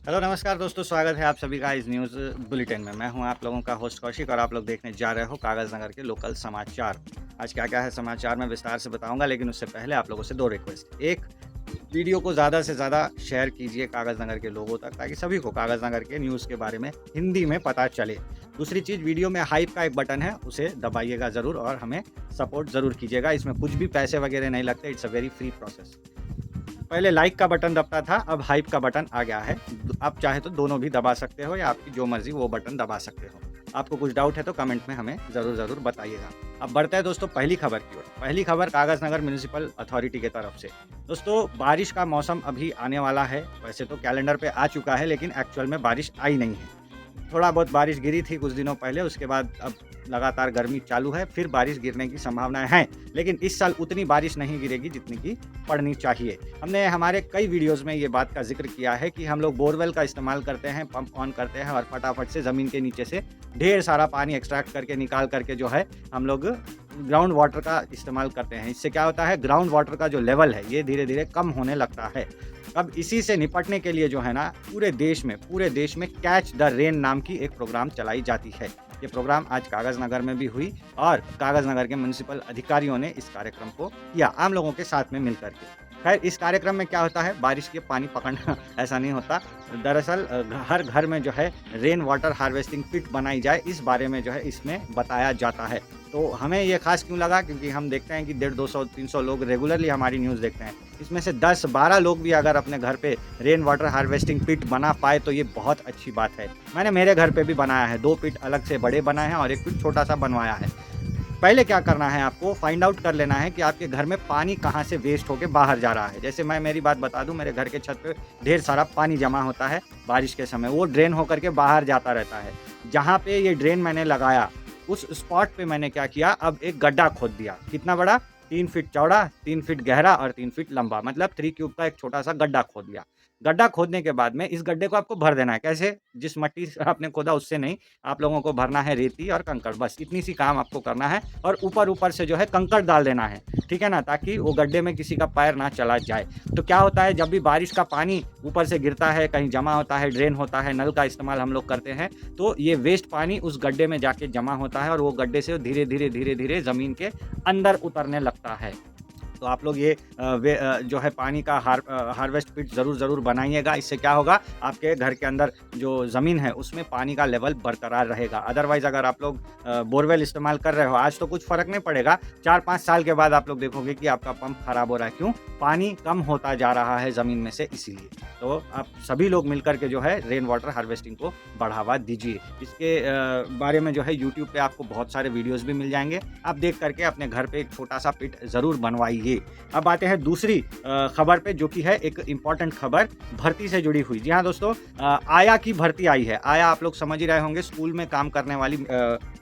Hello नमस्कार दोस्तों, स्वागत है आप सभी का इस न्यूज़ बुलेटिन में। मैं हूं आप लोगों का होस्ट कौशिक और आप लोग देखने जा रहे हो कागज़ नगर के लोकल समाचार। आज क्या-क्या है समाचार में विस्तार से बताऊंगा, लेकिन उससे पहले आप लोगों से 2 रिक्वेस्ट। एक, वीडियो को ज़्यादा से ज़्यादा शेयर कीजिए कागज़ नगर के लोगों तक, ताकि सभी को कागज़ नगर के न्यूज़ के बारे में हिंदी में पता चले। दूसरी चीज़, वीडियो में हाइप का एक बटन है, उसे दबाइएगा ज़रूर और हमें सपोर्ट ज़रूर कीजिएगा। इसमें कुछ भी पैसे वगैरह नहीं लगते, it's a very free process. पहले लाइक का बटन दबता था, अब हाइप का बटन आ गया है। आप चाहे तो दोनों भी दबा सकते हो या आपकी जो मर्ज़ी वो बटन दबा सकते हो। आपको कुछ डाउट है तो कमेंट में हमें ज़रूर बताइएगा। अब बढ़ते हैं दोस्तों पहली खबर की ओर। पहली खबर कागज़ नगर म्युनिसिपल अथॉरिटी की तरफ से। दोस्तों, बारिश का मौसम अभी आने वाला है। वैसे तो कैलेंडर पे आ चुका है, लेकिन एक्चुअल में बारिश आई नहीं है। थोड़ा बहुत बारिश गिरी थी कुछ दिनों पहले, उसके बाद अब लगातार गर्मी चालू है, फिर बारिश गिरने की संभावनाएँ हैं। लेकिन इस साल उतनी बारिश नहीं गिरेगी जितनी की पड़नी चाहिए। हमने हमारे कई वीडियोज़ में ये बात का ज़िक्र किया है कि हम लोग बोरवेल का इस्तेमाल करते हैं, पंप ऑन करते हैं और फटाफट से ज़मीन के नीचे से ढेर सारा पानी एक्सट्रैक्ट करके निकाल करके जो है हम लोग ग्राउंड वाटर का इस्तेमाल करते हैं। इससे क्या होता है, ग्राउंड वाटर का जो लेवल है ये धीरे-धीरे कम होने लगता है। अब इसी से निपटने के लिए जो है ना, पूरे देश में कैच द रेन नाम की एक प्रोग्राम चलाई जाती है। ये प्रोग्राम आज कागज़ नगर में भी हुई और कागज़ नगर के म्युनिसिपल अधिकारियों ने इस कार्यक्रम को किया, आम लोगों के साथ में मिलकर के। खैर, इस कार्यक्रम में क्या होता है, बारिश के पानी पकड़ना ऐसा नहीं होता। दरअसल हर घर में जो है रेन वाटर हार्वेस्टिंग पिट बनाई जाए, इस बारे में जो है इसमें बताया जाता है। तो हमें ये ख़ास क्यों लगा, क्योंकि हम देखते हैं कि 150-200-300 लोग रेगुलरली हमारी न्यूज़ देखते हैं। इसमें से 10-12 लोग भी अगर अपने घर पे रेन वाटर हार्वेस्टिंग पिट बना पाए तो ये बहुत अच्छी बात है। मैंने मेरे घर पे भी बनाया है, 2 पिट अलग से बड़े बनाए हैं और 1 पिट छोटा-सा बनवाया है। पहले क्या करना है, आपको फाइंड आउट कर लेना है कि आपके घर में पानी कहाँ से वेस्ट होके बाहर जा रहा है। जैसे मैं मेरी बात बता दूँ, मेरे घर के छत पे ढेर सारा पानी जमा होता है बारिश के समय, वो ड्रेन होकर के बाहर जाता रहता है। जहाँ पे ये ड्रेन मैंने लगाया, उस स्पॉट पे मैंने क्या किया, अब एक गड्ढा खोद दिया। कितना बड़ा? 3 फीट चौड़ा, 3 फीट गहरा और 3 फीट लंबा, मतलब 3 क्यूब का एक छोटा-सा गड्ढा खोद लिया। गड्ढा खोदने के बाद में इस गड्ढे को आपको भर देना है। कैसे? जिस मिट्टी से आपने खोदा उससे नहीं, आप लोगों को भरना है रेती और कंकड़, बस इतनी सी काम आपको करना है और ऊपर-ऊपर से जो है कंकड़ डाल देना है, ठीक है ना? ताकि वो गड्ढे में किसी का पैर ना चला जाए। तो क्या होता है, जब भी बारिश का पानी ऊपर से गिरता है, कहीं जमा होता है, ड्रेन होता है, नल का इस्तेमाल हम लोग करते हैं, तो ये वेस्ट पानी उस गड्ढे में जाके जमा होता है और वो गड्ढे से धीरे-धीरे ज़मीन के अंदर उतरने लगता है। तो आप लोग ये जो है पानी का हार्वेस्ट पिट ज़रूर बनाइएगा। इससे क्या होगा, आपके घर के अंदर जो ज़मीन है उसमें पानी का लेवल बरकरार रहेगा। अदरवाइज़ अगर आप लोग बोरवेल इस्तेमाल कर रहे हो, आज तो कुछ फ़र्क नहीं पड़ेगा, 4-5 साल के बाद आप लोग देखोगे कि आपका पंप खराब हो रहा है। क्यों? पानी कम होता जा रहा है ज़मीन में से, इसीलिए। तो आप सभी लोग मिलकर के जो है रेन वाटर हार्वेस्टिंग को बढ़ावा दीजिए। इसके बारे में जो है यूट्यूब पे आपको बहुत सारे वीडियोज़ भी मिल जाएँगे। आप देख कर के अपने घर पे एक छोटा-सा पिट ज़रूर बनवाइए। अब आते हैं दूसरी खबर पे, जो कि है एक इम्पॉर्टेंट खबर भर्ती से जुड़ी हुई। जी हाँ दोस्तों, आया की भर्ती आई है। आया आप लोग समझ ही रहे होंगे, स्कूल में काम करने वाली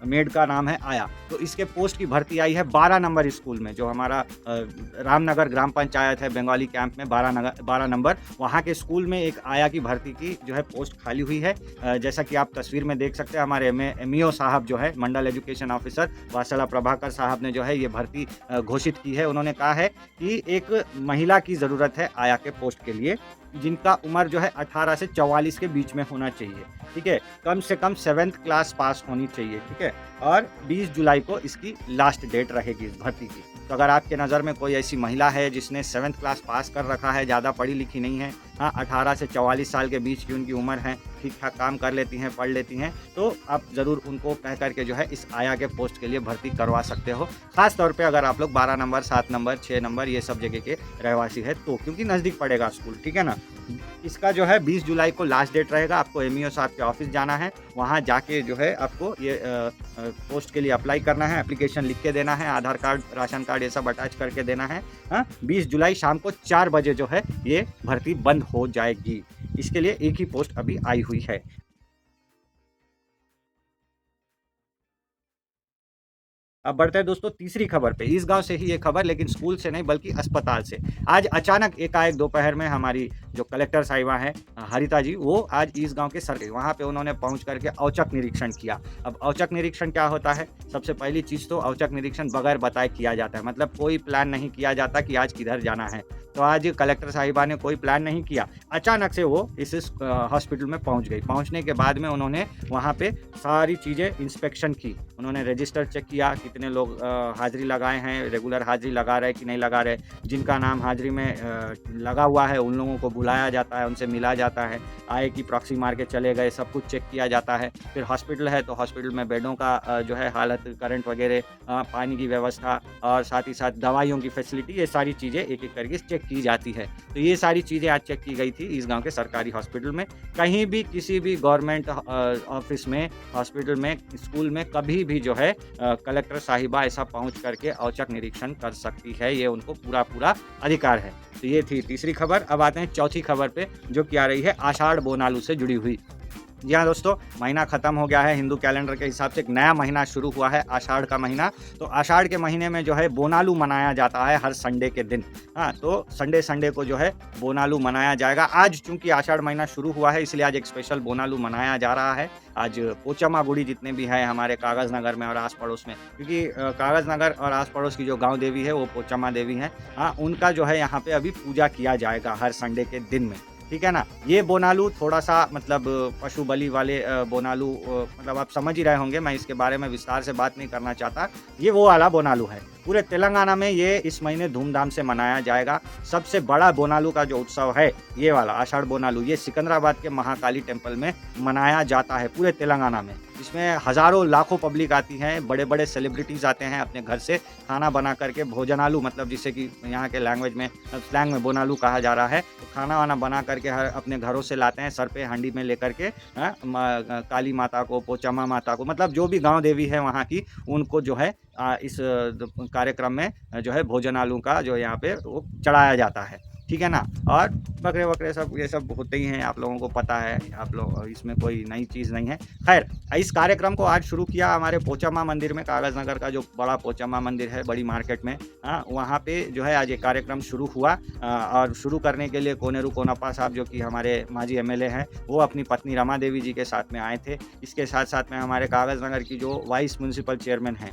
मेड का नाम है आया। तो इसके पोस्ट की भर्ती आई है 12 नंबर स्कूल में, जो हमारा रामनगर ग्राम पंचायत है, बंगाली कैंप में 12 नंबर, वहाँ के स्कूल में एक आया की भर्ती की जो है पोस्ट खाली हुई है। जैसा कि आप तस्वीर में देख सकते हैं, हमारे एमईओ साहब जो है, मंडल एजुकेशन ऑफिसर वात्सला प्रभाकर साहब ने जो है ये भर्ती घोषित की है। उन्होंने कहा है कि एक महिला की ज़रूरत है आया के पोस्ट के लिए, जिनका उम्र जो है 18 से 44 के बीच में होना चाहिए, ठीक है? कम से कम 7th क्लास पास होनी चाहिए, ठीक है? और 20 जुलाई को इसकी लास्ट डेट रहेगी इस भर्ती की। तो अगर आपके नज़र में कोई ऐसी महिला है जिसने 7th क्लास पास कर रखा है, ज़्यादा पढ़ी लिखी नहीं है, हाँ, 18 से 44 साल के बीच की उनकी उम्र है, ठीक-ठाक काम कर लेती हैं, पढ़ लेती हैं, तो आप ज़रूर उनको कह कर के जो है इस आया के पोस्ट के लिए भर्ती करवा सकते हो। ख़ास तौर पे अगर आप लोग 12 नंबर, 7 नंबर, 6 नंबर ये सब जगह के रहवासी है तो, क्योंकि नज़दीक पड़ेगा स्कूल, ठीक है ना? इसका जो है 20 जुलाई को लास्ट डेट रहेगा। आपको एमईओ साहब के ऑफिस जाना है, वहाँ जाके जो है आपको ये पोस्ट के लिए अप्लाई करना है, एप्लीकेशन लिख के देना है, आधार कार्ड, राशन कार्ड ये सब अटैच करके देना है। हाँ, 20 जुलाई शाम को 4 बजे जो है ये भर्ती बंद हो जाएगी। इसके लिए एक ही पोस्ट अभी आई हुई है। अब बढ़ते हैं दोस्तों तीसरी खबर पे। इस गाँव से ही ये खबर, लेकिन स्कूल से नहीं बल्कि अस्पताल से। आज अचानक एकाएक दोपहर में हमारी जो कलेक्टर साहिबा हैं हरिता जी, वो आज इस गाँव के सर गई। वहाँ पे उन्होंने पहुँच कर के औचक निरीक्षण किया। अब औचक निरीक्षण क्या होता है? सबसे पहली चीज़ तो औचक निरीक्षण बगैर बताए किया जाता है। मतलब कोई प्लान नहीं किया जाता कि आज किधर जाना है। तो आज कलेक्टर साहिबा ने कोई प्लान नहीं किया। अचानक से वो इस हॉस्पिटल में पहुँच गई। पहुँचने के बाद में उन्होंने वहाँ पे सारी चीज़ें इंस्पेक्शन की। उन्होंने रजिस्टर चेक किया, कितने लोग हाज़िरी लगाए हैं, रेगुलर हाज़िरी लगा रहे हैं कि नहीं लगा रहे। जिनका नाम हाज़िरी में लगा हुआ है, उन लोगों को बुलाया जाता है, उनसे मिला जाता है। आए कि प्रॉक्सी मार के चले गए, सब कुछ चेक किया जाता है। फिर हॉस्पिटल है, तो हॉस्पिटल में बेडों का जो है हालत, करंट वगैरह, पानी की व्यवस्था और साथ ही साथ दवाइयों की फैसिलिटी, ये सारी चीज़ें एक-एक करके चेक की जाती है। तो ये सारी चीज़ें आज चेक की गई थी इस गाँव के सरकारी हॉस्पिटल में। कहीं भी किसी भी गवर्नमेंट ऑफ़िस में, हॉस्पिटल में, स्कूल में कभी भी जो है कलेक्टर साहिबा ऐसा पहुँच करके औचक निरीक्षण कर सकती है। ये उनको पूरा अधिकार है। तो ये थी तीसरी खबर। अब आते हैं चौथी खबर पे, जो कि आ रही है आषाढ़ बोनालू से जुड़ी हुई। जी हाँ दोस्तों, महीना ख़त्म हो गया है। हिंदू कैलेंडर के हिसाब से एक नया महीना शुरू हुआ है, आषाढ़ का महीना। तो आषाढ़ के महीने में जो है बोनालू मनाया जाता है हर संडे के दिन। हाँ, तो संडे को जो है बोनालू मनाया जाएगा। आज चूँकि आषाढ़ महीना शुरू हुआ है, इसलिए आज एक स्पेशल बोनालू मनाया जा रहा है। आज पोचम्मा गुड़ी जितने भी हैं हमारे कागज़ नगर में और आस-पड़ोस में, क्योंकि कागज़ नगर और आस-पड़ोस की जो गाँव देवी है वो पोचम्मा देवी हैं। हाँ, उनका जो है यहाँ पे अभी पूजा किया जाएगा हर संडे के दिन में। ठीक है ना? ये बोनालू थोड़ा-सा मतलब पशु बलि वाले बोनालू, मतलब आप समझ ही रहे होंगे, मैं इसके बारे में विस्तार से बात नहीं करना चाहता। ये वो वाला बोनालू है। पूरे तेलंगाना में ये इस महीने धूमधाम से मनाया जाएगा। सबसे बड़ा बोनालू का जो उत्सव है, ये वाला आषाढ़ बोनालू, ये सिकंदराबाद के महाकाली टेम्पल में मनाया जाता है पूरे तेलंगाना में। इसमें हज़ारों लाखों पब्लिक आती है, बड़े-बड़े सेलिब्रिटीज़ आते हैं अपने घर से खाना बना करके, भोजनालू मतलब जिसे कि यहाँ के लैंग्वेज में, स्लैंग में बोनालू कहा जा रहा है। तो खाना-वाना बना करके हर अपने घरों से लाते हैं, सर पे हांडी में लेकर के काली माता को, पोचम्मा माता को, मतलब जो भी गाँव देवी है वहाँ की, उनको जो है इस कार्यक्रम में जो है भोजनालू का जो यहाँ पे वो चढ़ाया जाता है। ठीक है ना? और बकरे-वकरे सब ये सब होते ही हैं, आप लोगों को पता है, आप लोग, इसमें कोई नई चीज़ नहीं है। ख़ैर, इस कार्यक्रम को आज शुरू किया हमारे पोचम्मा मंदिर में, कागज़ नगर का जो बड़ा पोचम्मा मंदिर है बड़ी मार्केट में, वहाँ पे जो है आज ये कार्यक्रम शुरू हुआ। और शुरू करने के लिए कोनेरू कोनप्पा साहब, जो कि हमारे माजी एमएलए हैं, वो अपनी पत्नी रमा देवी जी के साथ में आए थे। इसके साथ-साथ में हमारे कागज़ नगर की जो वाइस म्युनिसिपल चेयरमैन हैं,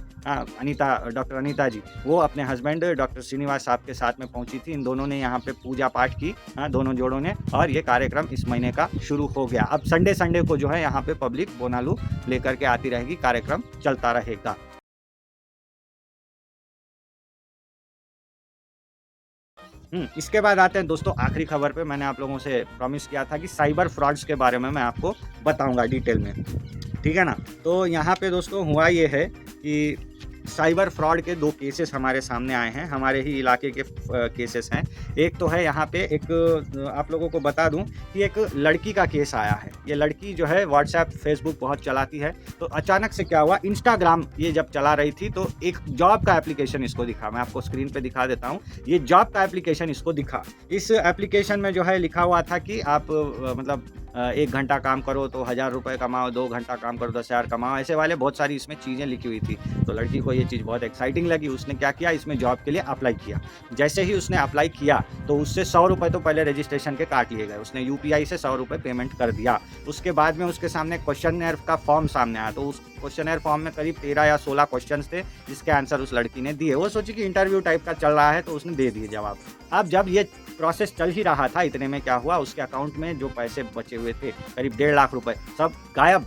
डॉक्टर अनीता जी, वो अपने हस्बैंड डॉक्टर श्रीनिवास साहब के साथ में पहुँची थी। इन दोनों ने यहाँ पे पूजा पाठ की, दोनों जोड़ों ने, और ये कार्यक्रम इस महीने का शुरू हो गया। अब संडे को जो है यहाँ पे पब्लिक बोनालू लेकर के आती रहेगी, कार्यक्रम चलता रहेगा। इसके बाद आते हैं दोस्तों आखिरी खबर पे। मैंने आप लोगों से प्रॉमिस किया था कि साइबर फ्रॉड्स के बारे में मैं आपको बताऊंगा डिटेल में। ठीक है ना? तो यहाँ पे दोस्तों हुआ ये है कि साइबर फ्रॉड के 2 केसेस हमारे सामने आए हैं, हमारे ही इलाके के केसेस हैं। एक तो है यहाँ पे एक, आप लोगों को बता दूँ कि एक लड़की का केस आया है। ये लड़की जो है व्हाट्सएप, फेसबुक बहुत चलाती है। तो अचानक से क्या हुआ, इंस्टाग्राम ये जब चला रही थी तो एक जॉब का एप्लीकेशन इसको दिखा। मैं आपको स्क्रीन पे दिखा देता हूँ। ये जॉब का एप्लीकेशन इसको दिखा। इस एप्लीकेशन में जो है लिखा हुआ था कि आप मतलब 1 घंटा काम करो तो 1000 रुपये कमाओ, 2 घंटा काम करो 10,000 कमाओ, ऐसे वाले बहुत सारी इसमें चीज़ें लिखी हुई थी। तो लड़की को ये चीज़ बहुत एक्साइटिंग लगी। उसने क्या किया, इसमें जॉब के लिए अप्लाई किया। जैसे ही उसने अप्लाई किया तो उससे 100 रुपये तो पहले रजिस्ट्रेशन के काट लिए गए। उसने यूपीआई से 100 रुपये पेमेंट कर दिया। उसके बाद में उसके सामने क्वेश्चनएयर का फॉर्म सामने आया। तो उस क्वेश्चनएयर फॉर्म में करीब 13 या 16 क्वेश्चंस थे, जिसके आंसर उस लड़की ने दिए। वो सोची कि इंटरव्यू टाइप का चल रहा है, तो उसने दे दिए जवाब। अब जब ये प्रोसेस चल ही रहा था, इतने में क्या हुआ, उसके अकाउंट में जो पैसे बचे हुए थे करीब 1.5 लाख रुपए, सब गायब।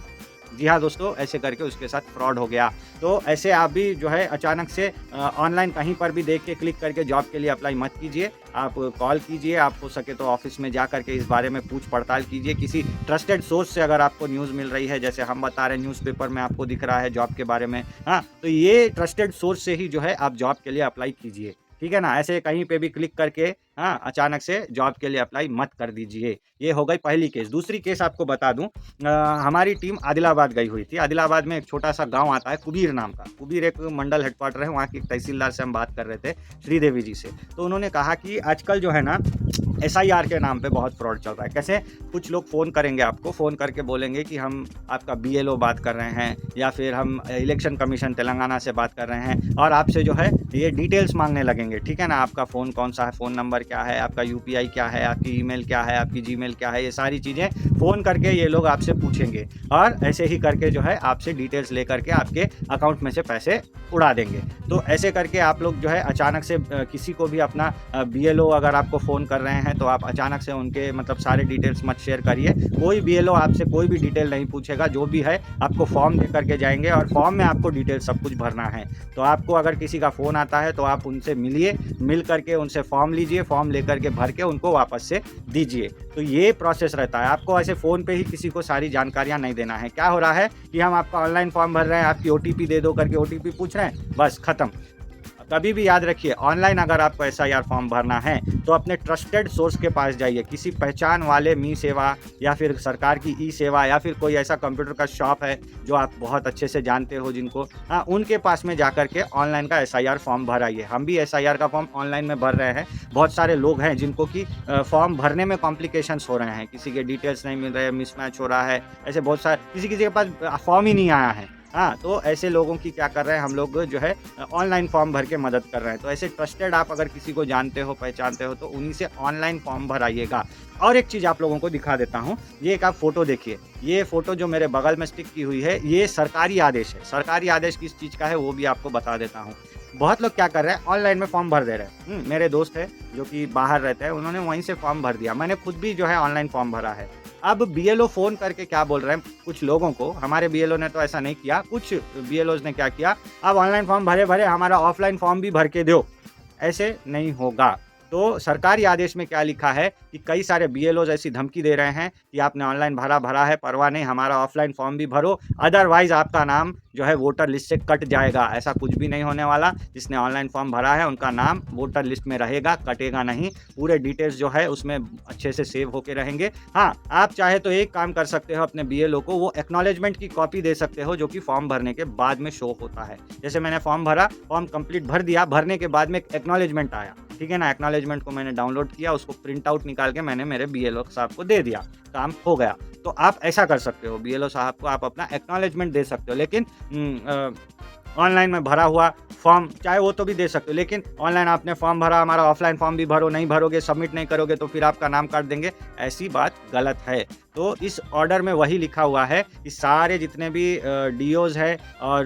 जी हाँ दोस्तों, ऐसे करके उसके साथ फ्रॉड हो गया। तो ऐसे आप भी जो है अचानक से ऑनलाइन कहीं पर भी देख के क्लिक करके जॉब के लिए अप्लाई मत कीजिए। आप कॉल कीजिए, आप हो सके तो ऑफिस में जा करके इस बारे में पूछ पड़ताल कीजिए। किसी ट्रस्टेड सोर्स से अगर आपको न्यूज़ मिल रही है, जैसे हम बता रहे हैं, न्यूज़पेपर में आपको दिख रहा है जॉब के बारे में, तो ये ट्रस्टेड सोर्स से ही जो है आप जॉब के लिए अप्लाई कीजिए। ठीक है ना? ऐसे कहीं पे भी क्लिक करके हाँ, अचानक से जॉब के लिए अप्लाई मत कर दीजिए। ये हो गई पहली केस। दूसरी केस आपको बता दूँ, हमारी टीम आदिलाबाद गई हुई थी। आदिलाबाद में एक छोटा-सा गाँव आता है कुबीर नाम का। कुबीर एक मंडल हेडक्वार्टर है, वहाँ की तहसीलदार से हम बात कर रहे थे, श्रीदेवी जी से। तो उन्होंने कहा कि आजकल जो है ना एसआईआर के नाम पे बहुत फ्रॉड चल रहा है। कैसे? कुछ लोग फ़ोन करेंगे आपको, फ़ोन करके बोलेंगे कि हम आपका बीएलओ बात कर रहे हैं या फिर हम इलेक्शन कमीशन तेलंगाना से बात कर रहे हैं और आपसे जो है ये डिटेल्स माँगने लगेंगे, ठीक है ना? आपका फ़ोन कौन-सा है, फ़ोन नंबर क्या है, आपका यूपीआई क्या है, आपकी ईमेल क्या है, आपकी जीमेल क्या है, ये सारी चीज़ें फ़ोन करके ये लोग आपसे पूछेंगे और ऐसे ही करके जो है आपसे डिटेल्स लेकर के आपके अकाउंट में से पैसे उड़ा देंगे। तो ऐसे करके आप लोग जो है अचानक से किसी को भी अपना बीएलओ अगर आपको फ़ोन कर रहे हैं तो आप अचानक से उनके मतलब सारे डिटेल्स मत शेयर करिए। कोई बीएलओ आपसे कोई भी डिटेल नहीं पूछेगा, जो भी है आपको फॉर्म दे करके जाएँगे और फॉर्म में आपको डिटेल सब कुछ भरना है। तो आपको अगर किसी का फ़ोन आता है तो आप उनसे मिलिए, मिल करके उनसे फॉर्म लीजिए, फॉर्म लेकर के भर के उनको वापस से दीजिए। तो ये प्रोसेस रहता है। आपको ऐसे फ़ोन पे ही किसी को सारी जानकारियाँ नहीं देना है। क्या हो रहा है कि हम आपका ऑनलाइन फॉर्म भर रहे हैं, आपकी ओटीपी दे दो करके ओटीपी पूछ रहे हैं, बस खत्म। कभी भी याद रखिए, ऑनलाइन अगर आपको एसआईआर फॉर्म भरना है तो अपने ट्रस्टेड सोर्स के पास जाइए। किसी पहचान वाले मी सेवा या फिर सरकार की ई सेवा या फिर कोई ऐसा कंप्यूटर का शॉप है जो आप बहुत अच्छे से जानते हो जिनको, हाँ, उनके पास में जाकर के ऑनलाइन का एसआईआर फॉर्म भराइए। हम भी एसआईआर का फॉर्म ऑनलाइन में भर रहे हैं। बहुत सारे लोग हैं जिनको कि फॉर्म भरने में कॉम्प्लिकेशंस हो रहे हैं, किसी के डिटेल्स नहीं मिल रहे, मिसमैच हो रहा है, ऐसे बहुत सारे किसी-किसी के पास फॉर्म ही नहीं आया है। हाँ, तो ऐसे लोगों की क्या कर रहे हैं हम लोग जो है ऑनलाइन फॉर्म भर के मदद कर रहे हैं। तो ऐसे ट्रस्टेड आप अगर किसी को जानते हो, पहचानते हो तो उन्हीं से ऑनलाइन फॉर्म भराइएगा। और एक चीज़ आप लोगों को दिखा देता हूँ, ये एक आप फ़ोटो देखिए। ये फ़ोटो जो मेरे बगल में स्टिक की हुई है, ये सरकारी आदेश है। सरकारी आदेश किस चीज़ का है वो भी आपको बता देता हूँ। बहुत लोग क्या कर रहे हैं, ऑनलाइन में फॉर्म भर दे रहे हैं। मेरे दोस्त है जो कि बाहर रहते हैं, उन्होंने वहीं से फॉर्म भर दिया। मैंने खुद भी जो है ऑनलाइन फॉर्म भरा है। अब बीएलओ फ़ोन करके क्या बोल रहे हैं कुछ लोगों को, हमारे बीएलओ ने तो ऐसा नहीं किया, कुछ बीएलओज़ ने क्या किया, अब ऑनलाइन फॉर्म भरे-भरे हमारा ऑफलाइन फॉर्म भी भर के दो। ऐसे नहीं होगा। तो सरकारी आदेश में क्या लिखा है कि कई सारे बीएलओज़ ऐसी धमकी दे रहे हैं कि आपने ऑनलाइन भरा है, परवाह नहीं, हमारा ऑफलाइन फॉर्म भी भरो, अदरवाइज़ आपका नाम जो है वोटर लिस्ट से कट जाएगा। ऐसा कुछ भी नहीं होने वाला। जिसने ऑनलाइन फॉर्म भरा है उनका नाम वोटर लिस्ट में रहेगा, कटेगा नहीं। पूरे डिटेल्स जो है उसमें अच्छे से सेव होके रहेंगे। हाँ, आप चाहे तो एक काम कर सकते हो, अपने बीएलओ को वो एक्नॉलेजमेंट की कॉपी दे सकते हो जो कि फॉर्म भरने के बाद में शो होता है। जैसे मैंने फॉर्म भरा, फॉर्म कंप्लीट भर दिया, भरने के बाद में एक एक्नॉलेजमेंट आया, ठीक है ना? एक्नॉलेजमेंट को मैंने डाउनलोड किया, उसको प्रिंट आउट निकाल के मैंने मेरे बीएलओ साहब को दे दिया, काम हो गया। तो आप ऐसा कर सकते हो, बीएलओ साहब को आप अपना एक्नॉलेजमेंट दे सकते हो। लेकिन ऑनलाइन में भरा हुआ फॉर्म चाहे वो तो भी दे सकते हो, लेकिन ऑनलाइन आपने फॉर्म भरा, हमारा ऑफलाइन फॉर्म भी भरो, नहीं भरोगे, सबमिट नहीं करोगे तो फिर आपका नाम काट देंगे, ऐसी बात गलत है। तो इस ऑर्डर में वही लिखा हुआ है कि सारे जितने भी डीओज़ है और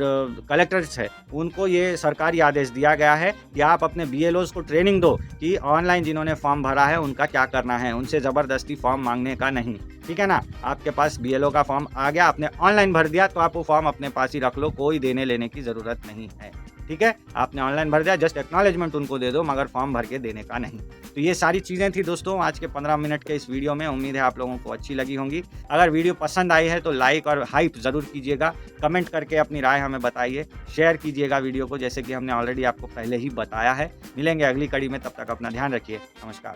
कलेक्टर्स है, उनको ये सरकारी आदेश दिया गया है कि आप अपने बीएलओज़ को ट्रेनिंग दो कि ऑनलाइन जिन्होंने फॉर्म भरा है उनका क्या करना है, उनसे ज़बरदस्ती फॉर्म मांगने का नहीं, ठीक है ना? आपके पास बीएलओ का फॉर्म आ गया, आपने ऑनलाइन भर दिया तो आप वो फॉर्म अपने पास ही रख लो, कोई देने लेने की ज़रूरत नहीं है, ठीक है? आपने ऑनलाइन भर दिया, जस्ट एक्नॉलेजमेंट उनको दे दो, मगर फॉर्म भर के देने का नहीं। तो ये सारी चीज़ें थी दोस्तों आज के 15 मिनट के इस वीडियो में। उम्मीद है आप लोगों को अच्छी लगी होंगी। अगर वीडियो पसंद आई है तो लाइक और हाइप ज़रूर कीजिएगा, कमेंट करके अपनी राय हमें बताइए, शेयर कीजिएगा वीडियो को, जैसे कि हमने ऑलरेडी आपको पहले ही बताया है। मिलेंगे अगली कड़ी में, तब तक अपना ध्यान रखिए। नमस्कार।